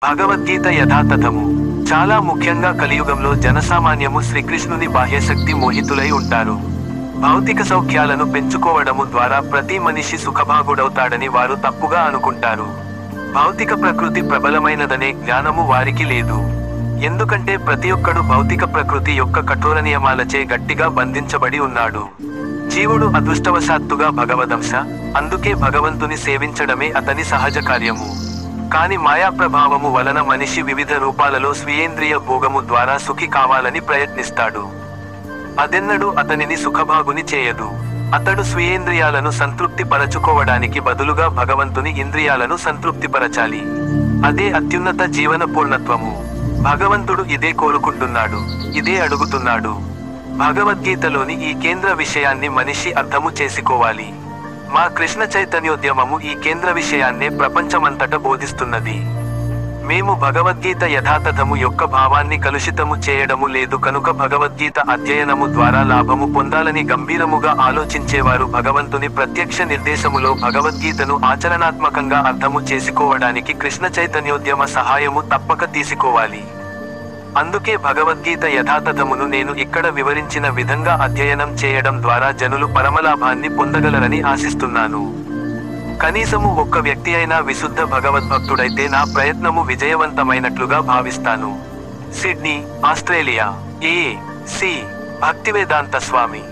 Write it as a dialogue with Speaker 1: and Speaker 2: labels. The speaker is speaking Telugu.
Speaker 1: భగవద్గీత యథాతథము. చాలా ముఖ్యంగా కలియుగంలో జనసామాన్యము శ్రీకృష్ణుని బాహ్యశక్తి మోహితులై ఉంటారు. భౌతిక సౌఖ్యాలను పెంచుకోవడము ద్వారా ప్రతి మనిషి సుఖభాగుడవుతాడని వారు తప్పుగా అనుకుంటారు. భౌతిక ప్రకృతి ప్రబలమైనదనే జ్ఞానము వారికి లేదు. ఎందుకంటే ప్రతి ఒక్కడు భౌతిక ప్రకృతి యొక్క కఠోర నియమాలచే గట్టిగా బంధించబడి ఉన్నాడు. జీవుడు అదృష్టవశాత్తుగా భగవదంశ, అందుకే భగవంతుని సేవించడమే అతని సహజ కార్యము. కాని మాయా ప్రభావము వలన మనిషి వివిధ రూపాలలో స్వీయేంద్రియ భోగము ద్వారా సుఖి కావాలని ప్రయత్నిస్తాడు. అదెన్నడూ అతనిని సుఖభాగుని చేయదు. అతడు స్వీయేంద్రియాలను సంతృప్తి పరచుకోవడానికి బదులుగా భగవంతుని ఇంద్రియాలను సంతృప్తిపరచాలి. అదే అత్యున్నత జీవన పూర్ణత్వము. భగవంతుడు ఇదే కోరుకుంటున్నాడు, ఇదే అడుగుతున్నాడు. భగవద్గీతలోని ఈ కేంద్ర విషయాన్ని మనిషి అర్థము చేసుకోవాలి. మా కృష్ణ చైతన్యోద్యమము ఈ కేంద్ర విషయాన్నే ప్రపంచమంతట బోధిస్తున్నది. మేము భగవద్గీత యథాతథము యొక్క భావాన్ని కలుషితము చేయడము లేదు కనుక భగవద్గీత అధ్యయనము ద్వారా లాభము పొందాలని గంభీరముగా ఆలోచించేవారు భగవంతుని ప్రత్యక్ష నిర్దేశములో భగవద్గీతను ఆచరణాత్మకంగా అర్థము చేసుకోవడానికి కృష్ణ చైతన్యోద్యమ సహాయము తప్పక తీసుకోవాలి. అందుకే భగవద్గీత యథాతథమును నేను ఇక్కడ వివరించిన విధంగా అధ్యయనం చేయడం ద్వారా జనులు పరమలాభాన్ని పొందగలరని ఆశిస్తున్నాను. కనీసము ఒక్క వ్యక్తి అయినా విశుద్ధ భగవద్భక్తుడైతే నా ప్రయత్నము విజయవంతమైనట్లుగా భావిస్తాను. Sydney, Australia. A. C. Bhaktivedanta Swamy.